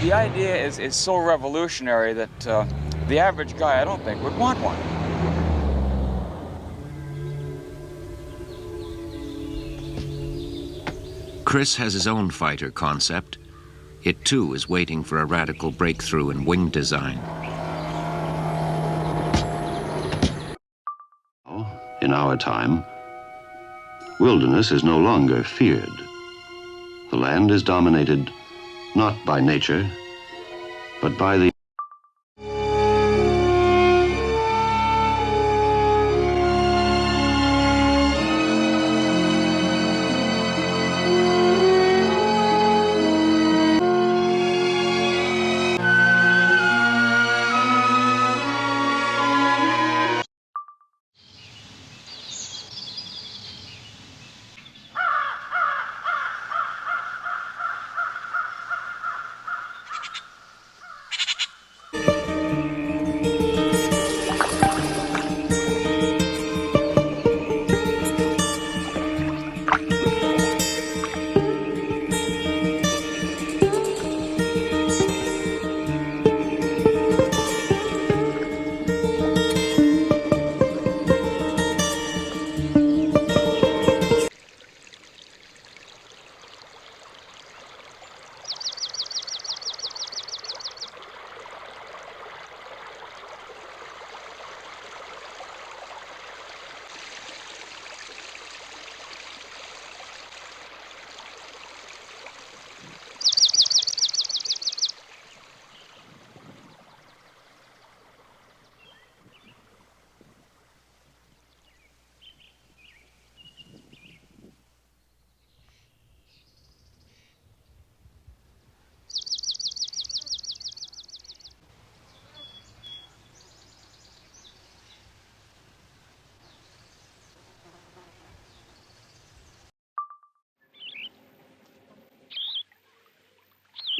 The idea is so revolutionary that the average guy, I don't think, would want one. Chris has his own fighter concept. It too is waiting for a radical breakthrough in wing design. In our time, wilderness is no longer feared. The land is dominated not by nature, but by the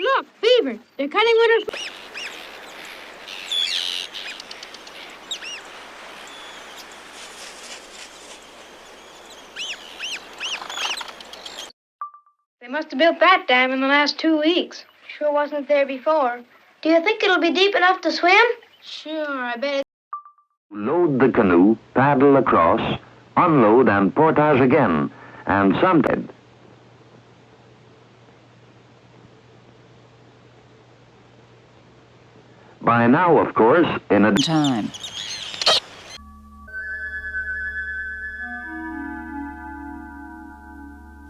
Look, beaver. They're cutting winter. They must have built that dam in the last 2 weeks. Sure wasn't there before. Do you think it'll be deep enough to swim? Sure, I bet it. Load the canoe, paddle across, unload and portage again, and sometime. By now, of course, in a time.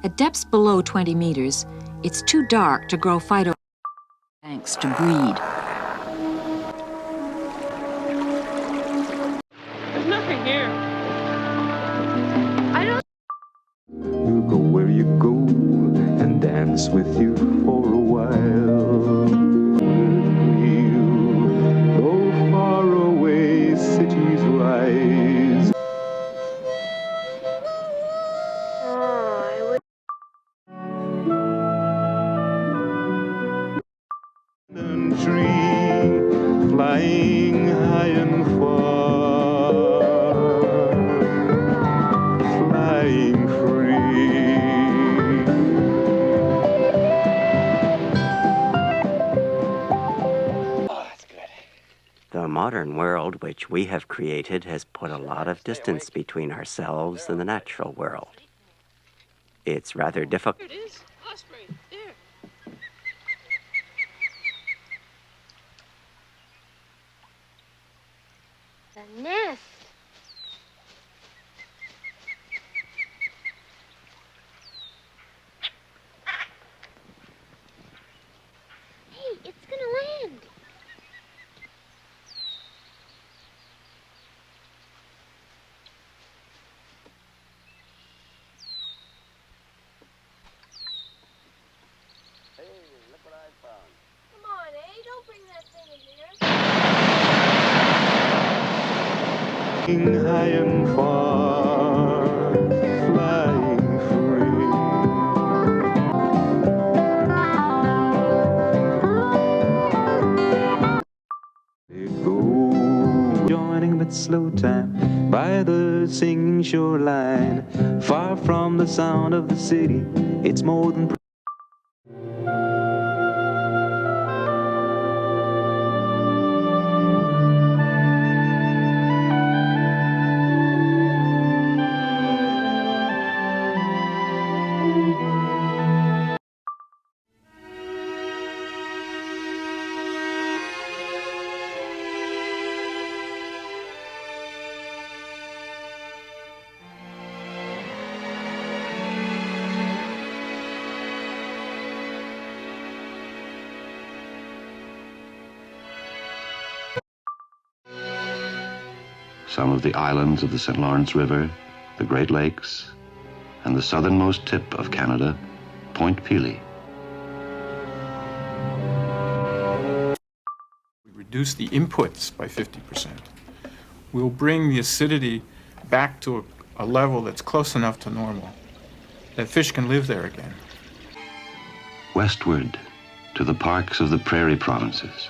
At depths below 20 meters, it's too dark to grow phyto banks to breed. There's nothing here. I don't. We'll go where you go and dance with you for a while. Though far away cities rise. Tree flying high and far, flying free. Oh, that's good. The modern world which we have created has put a lot of distance between ourselves and the natural world. It's rather difficult. There it is. Osprey. There. The nest. Hey, it's gonna land. Hey, look what I found. Come on, eh? Don't bring that thing in here. Flying high and far, flying free. They go joining that slow time by the singing shoreline, far from the sound of the city. It's more than some of the islands of the St. Lawrence River, the Great Lakes, and the southernmost tip of Canada, Point Pelee. We reduce the inputs by 50%. We'll bring the acidity back to a level that's close enough to normal, that fish can live there again. Westward to the parks of the prairie provinces.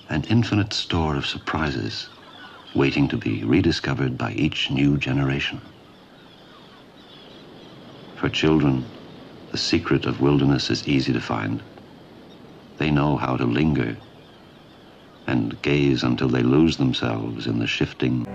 An infinite store of surprises waiting to be rediscovered by each new generation. For children, the secret of wilderness is easy to find. They know how to linger and gaze until they lose themselves in the shifting.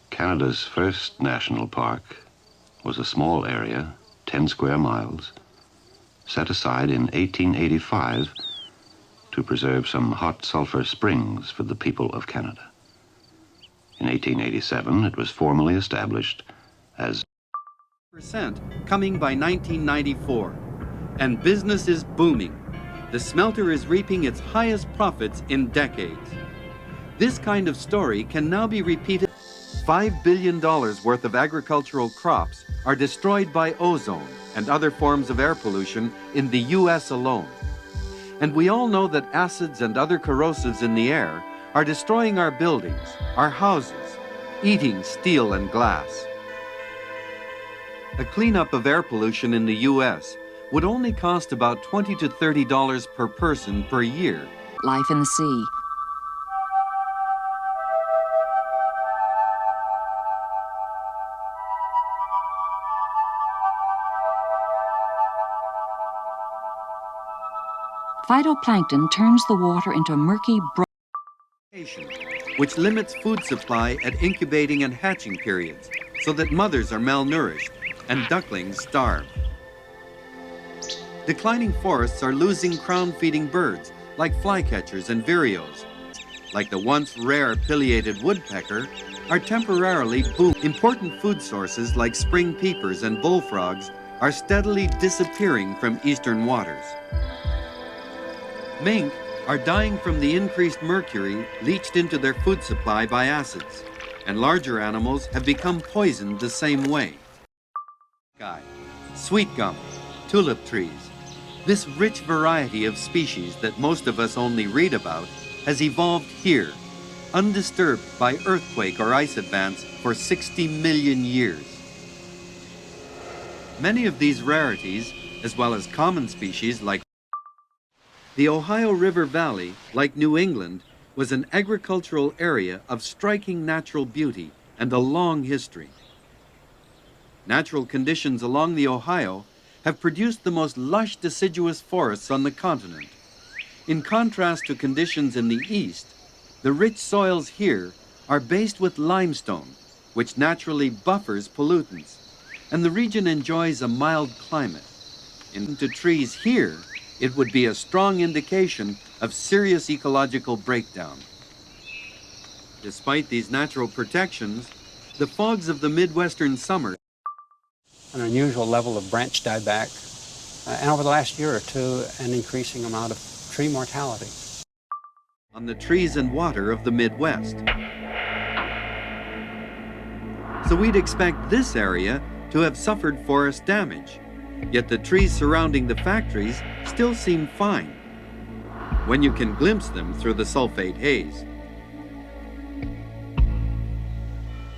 Canada's first national park was a small area, 10 square miles, set aside in 1885 to preserve some hot sulfur springs for the people of Canada. In 1887, it was formally established as percent coming by 1994, and business is booming. The smelter is reaping its highest profits in decades. This kind of story can now be repeated. $5 billion worth of agricultural crops are destroyed by ozone and other forms of air pollution in the U.S. alone. And we all know that acids and other corrosives in the air are destroying our buildings, our houses, eating steel and glass. A cleanup of air pollution in the U.S. would only cost about $20 to $30 per person per year. Life in the sea. Phytoplankton turns the water into murky, which limits food supply at incubating and hatching periods, so that mothers are malnourished and ducklings starve. Declining forests are losing crown-feeding birds like flycatchers and vireos. Like the once rare pileated woodpecker, are temporarily booming. Important food sources like spring peepers and bullfrogs are steadily disappearing from eastern waters. Mink are dying from the increased mercury leached into their food supply by acids, and larger animals have become poisoned the same way. Sweet gum, tulip trees. This rich variety of species that most of us only read about has evolved here, undisturbed by earthquake or ice advance for 60 million years. Many of these rarities, as well as common species like the Ohio River Valley, like New England, was an agricultural area of striking natural beauty and a long history. Natural conditions along the Ohio have produced the most lush deciduous forests on the continent. In contrast to conditions in the east, the rich soils here are based with limestone, which naturally buffers pollutants, and the region enjoys a mild climate. Into trees here, it would be a strong indication of serious ecological breakdown. Despite these natural protections, the fogs of the Midwestern summer, an unusual level of branch dieback, and over the last year or two, an increasing amount of tree mortality on the trees and water of the Midwest. So we'd expect this area to have suffered forest damage, yet the trees surrounding the factories still seem fine when you can glimpse them through the sulfate haze.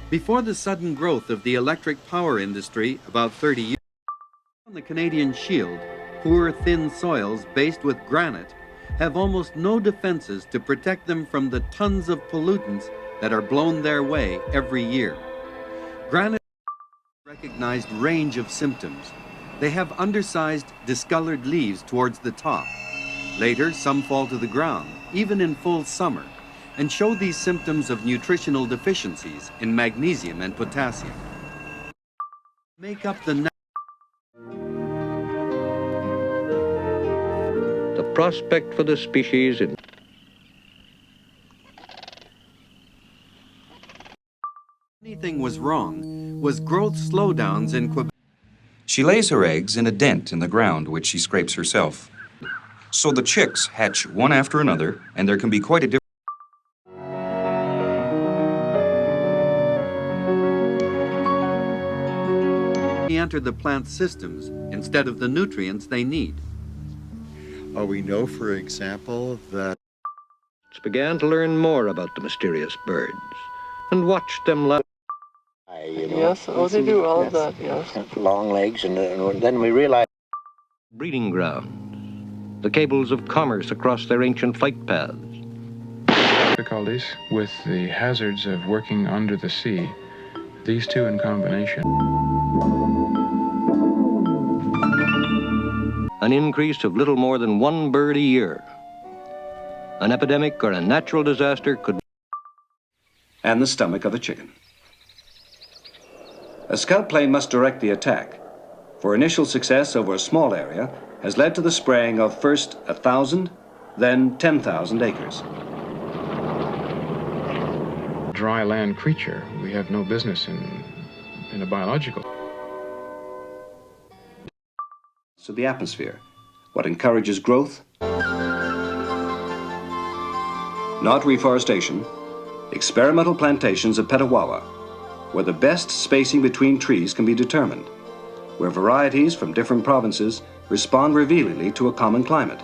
Before the sudden growth of the electric power industry about 30 years ago, on the Canadian Shield, poor thin soils based with granite have almost no defenses to protect them from the tons of pollutants that are blown their way every year. Granite has a recognized range of symptoms. They have undersized, discolored leaves towards the top. Later, some fall to the ground, even in full summer, and show these symptoms of nutritional deficiencies in magnesium and potassium. Make up the The prospect for the species in Anything was wrong was growth slowdowns in Quebec. She lays her eggs in a dent in the ground, which she scrapes herself. So the chicks hatch one after another, and there can be quite a difference. Enter the plant systems instead of the nutrients they need. We know, for example, that began to learn more about the mysterious birds and watched them Yes, they do all of that, yes. long legs, and then we realized breeding grounds, the cables of commerce across their ancient flight paths. Difficulties with the hazards of working under the sea. These two in combination. An increase of little more than one bird a year. An epidemic or a natural disaster could... And the stomach of a chicken. A scout plane must direct the attack, for initial success over a small area has led to the spraying of first 1,000, then 10,000 acres. Dry land creature. We have no business in a biological. So the atmosphere, what encourages growth? Not reforestation, experimental plantations of Petawawa, where the best spacing between trees can be determined, where varieties from different provinces respond revealingly to a common climate.